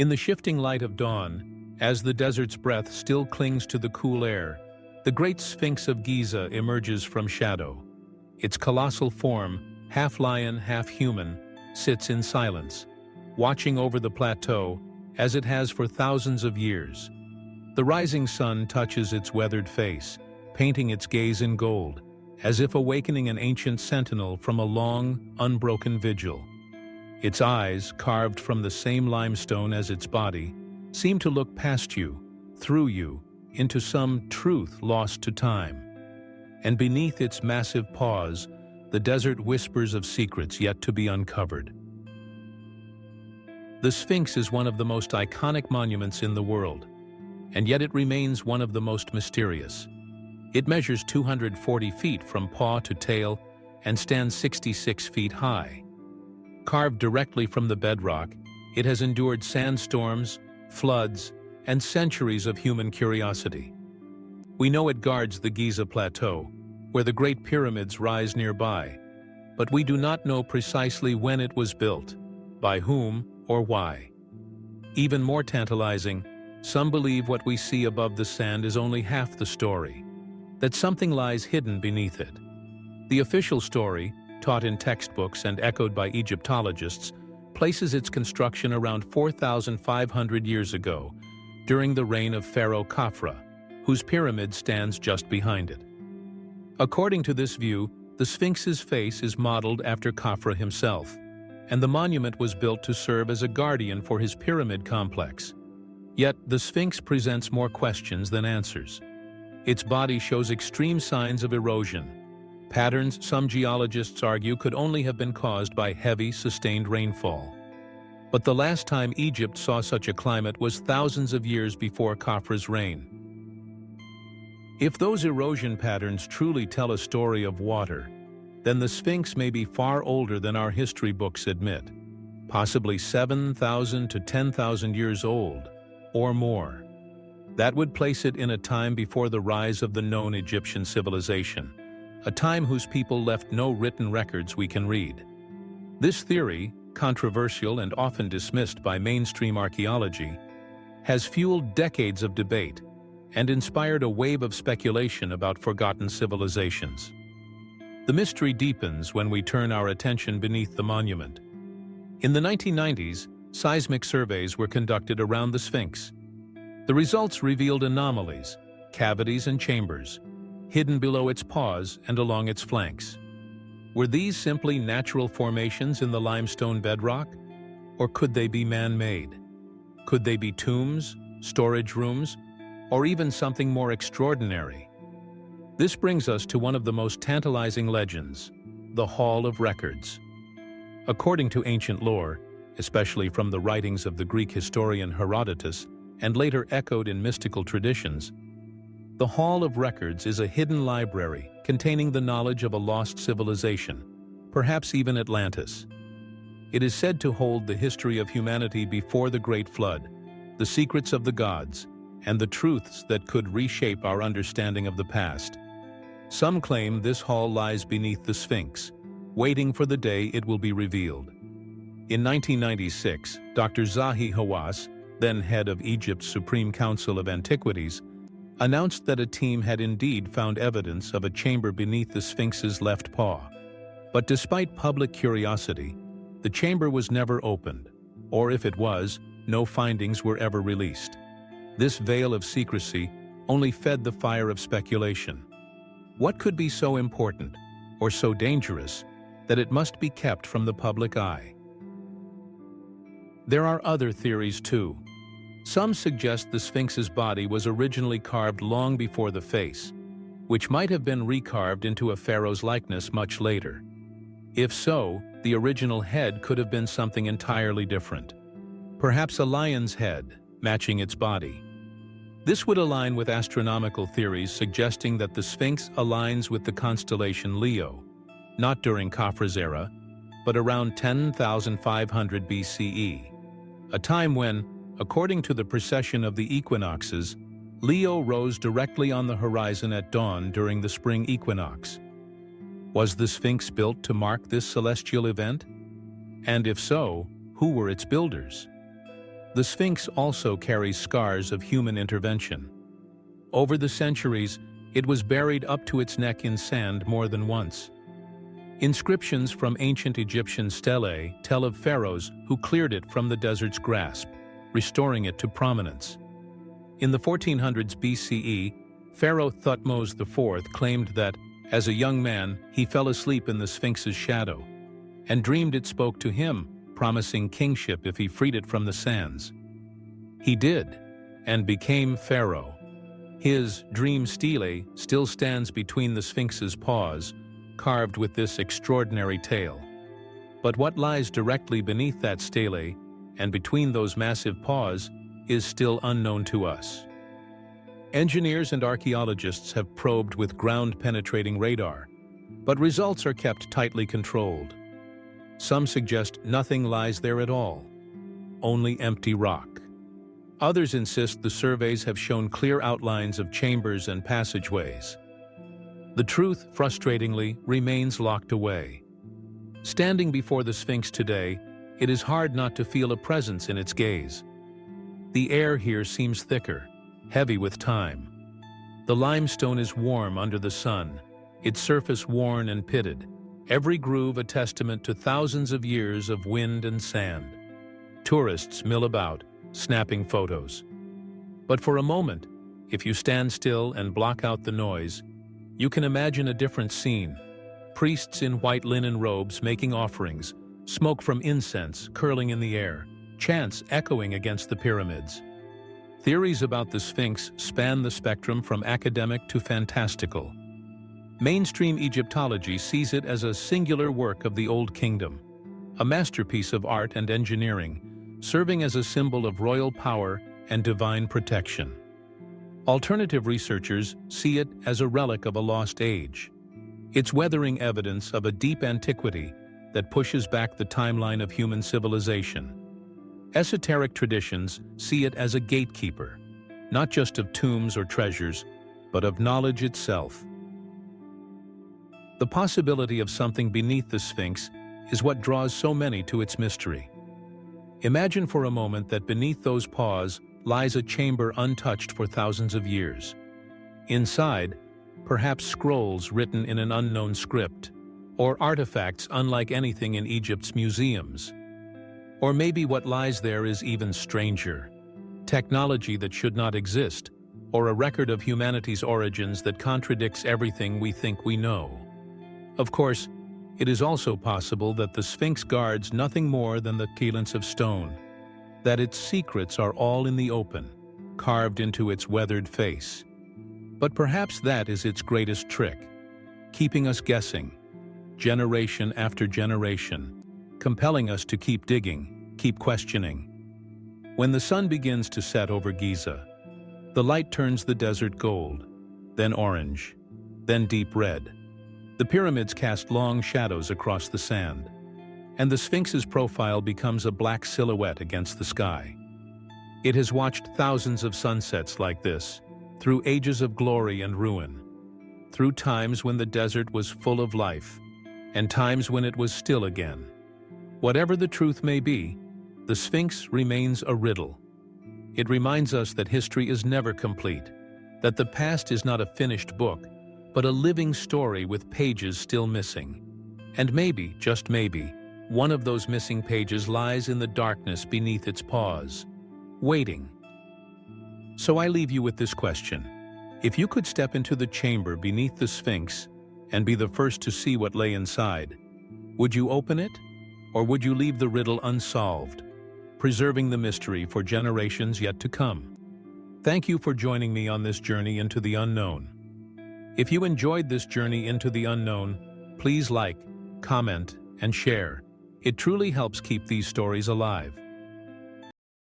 In the shifting light of dawn, as the desert's breath still clings to the cool air, the Great Sphinx of Giza emerges from shadow. Its colossal form, half lion, half human, sits in silence, watching over the plateau as it has for thousands of years. The rising sun touches its weathered face, painting its gaze in gold, as if awakening an ancient sentinel from a long, unbroken vigil. Its eyes, carved from the same limestone as its body, seem to look past you, through you, into some truth lost to time. And beneath its massive paws, the desert whispers of secrets yet to be uncovered. The Sphinx is one of the most iconic monuments in the world, and yet it remains one of the most mysterious. It measures 240 feet from paw to tail and stands 66 feet high. Carved directly from the bedrock, it has endured sandstorms, floods, and centuries of human curiosity. We know it guards the Giza Plateau, where the Great Pyramids rise nearby, but we do not know precisely when it was built, by whom, or why. Even more tantalizing, some believe what we see above the sand is only half the story, that something lies hidden beneath it. The official story, taught in textbooks and echoed by Egyptologists, places its construction around 4,500 years ago, during the reign of Pharaoh Khafra, whose pyramid stands just behind it. According to this view, the Sphinx's face is modeled after Khafra himself, and the monument was built to serve as a guardian for his pyramid complex. Yet, the Sphinx presents more questions than answers. Its body shows extreme signs of erosion, patterns some geologists argue could only have been caused by heavy, sustained rainfall. But the last time Egypt saw such a climate was thousands of years before Khafra's reign. If those erosion patterns truly tell a story of water, then the Sphinx may be far older than our history books admit, possibly 7,000 to 10,000 years old, or more. That would place it in a time before the rise of the known Egyptian civilization, a time whose people left no written records we can read. This theory, controversial and often dismissed by mainstream archaeology, has fueled decades of debate and inspired a wave of speculation about forgotten civilizations. The mystery deepens when we turn our attention beneath the monument. In the 1990s, seismic surveys were conducted around the Sphinx. The results revealed anomalies, cavities and chambers, hidden below its paws and along its flanks. Were these simply natural formations in the limestone bedrock? Or could they be man-made? Could they be tombs, storage rooms, or even something more extraordinary? This brings us to one of the most tantalizing legends, the Hall of Records. According to ancient lore, especially from the writings of the Greek historian Herodotus, and later echoed in mystical traditions, the Hall of Records is a hidden library containing the knowledge of a lost civilization, perhaps even Atlantis. It is said to hold the history of humanity before the Great Flood, the secrets of the gods, and the truths that could reshape our understanding of the past. Some claim this hall lies beneath the Sphinx, waiting for the day it will be revealed. In 1996, Dr. Zahi Hawass, then head of Egypt's Supreme Council of Antiquities, announced that a team had indeed found evidence of a chamber beneath the Sphinx's left paw. But despite public curiosity, the chamber was never opened, or if it was, no findings were ever released. This veil of secrecy only fed the fire of speculation. What could be so important, or so dangerous, that it must be kept from the public eye? There are other theories too. Some suggest the Sphinx's body was originally carved long before the face, which might have been recarved into a pharaoh's likeness much later. If so, the original head could have been something entirely different. Perhaps a lion's head, matching its body. This would align with astronomical theories suggesting that the Sphinx aligns with the constellation Leo, not during Khafra's era, but around 10,500 BCE, a time when, according to the precession of the equinoxes, Leo rose directly on the horizon at dawn during the spring equinox. Was the Sphinx built to mark this celestial event? And if so, who were its builders? The Sphinx also carries scars of human intervention. Over the centuries, it was buried up to its neck in sand more than once. Inscriptions from ancient Egyptian stelae tell of pharaohs who cleared it from the desert's grasp, restoring it to prominence. In the 1400s BCE, Pharaoh Thutmose IV claimed that, as a young man, he fell asleep in the Sphinx's shadow, and dreamed it spoke to him, promising kingship if he freed it from the sands. He did, and became pharaoh. His dream stele still stands between the Sphinx's paws, carved with this extraordinary tale. But what lies directly beneath that stele, and between those massive paws, is still unknown to us. Engineers and archaeologists have probed with ground-penetrating radar, but results are kept tightly controlled. Some suggest nothing lies there at all, only empty rock. Others insist the surveys have shown clear outlines of chambers and passageways. The truth, frustratingly, remains locked away. Standing before the Sphinx today, it is hard not to feel a presence in its gaze. The air here seems thicker, heavy with time. The limestone is warm under the sun, its surface worn and pitted, every groove a testament to thousands of years of wind and sand. Tourists mill about, snapping photos. But for a moment, if you stand still and block out the noise, you can imagine a different scene. Priests in white linen robes making offerings, smoke from incense curling in the air, chants echoing against the pyramids. Theories about the Sphinx span the spectrum from academic to fantastical. Mainstream Egyptology sees it as a singular work of the Old Kingdom, a masterpiece of art and engineering, serving as a symbol of royal power and divine protection. Alternative researchers see it as a relic of a lost age. It's weathering evidence of a deep antiquity that pushes back the timeline of human civilization. Esoteric traditions see it as a gatekeeper, not just of tombs or treasures, but of knowledge itself. The possibility of something beneath the Sphinx is what draws so many to its mystery. Imagine for a moment that beneath those paws lies a chamber untouched for thousands of years. Inside, perhaps scrolls written in an unknown script, or artifacts unlike anything in Egypt's museums. Or maybe what lies there is even stranger, technology that should not exist, or a record of humanity's origins that contradicts everything we think we know. Of course, it is also possible that the Sphinx guards nothing more than the chelance of stone, that its secrets are all in the open, carved into its weathered face. But perhaps that is its greatest trick, keeping us guessing, generation after generation, compelling us to keep digging, keep questioning. When the sun begins to set over Giza, the light turns the desert gold, then orange, then deep red. The pyramids cast long shadows across the sand, and the Sphinx's profile becomes a black silhouette against the sky. It has watched thousands of sunsets like this, through ages of glory and ruin, through times when the desert was full of life, and times when it was still again. Whatever the truth may be, the Sphinx remains a riddle. It reminds us that history is never complete, that the past is not a finished book, but a living story with pages still missing. And maybe, just maybe, one of those missing pages lies in the darkness beneath its paws, waiting. So I leave you with this question. If you could step into the chamber beneath the Sphinx and be the first to see what lay inside, would you open it, or would you leave the riddle unsolved, preserving the mystery for generations yet to come? Thank you for joining me on this journey into the unknown. If you enjoyed this journey into the unknown, please like, comment, and share. It truly helps keep these stories alive.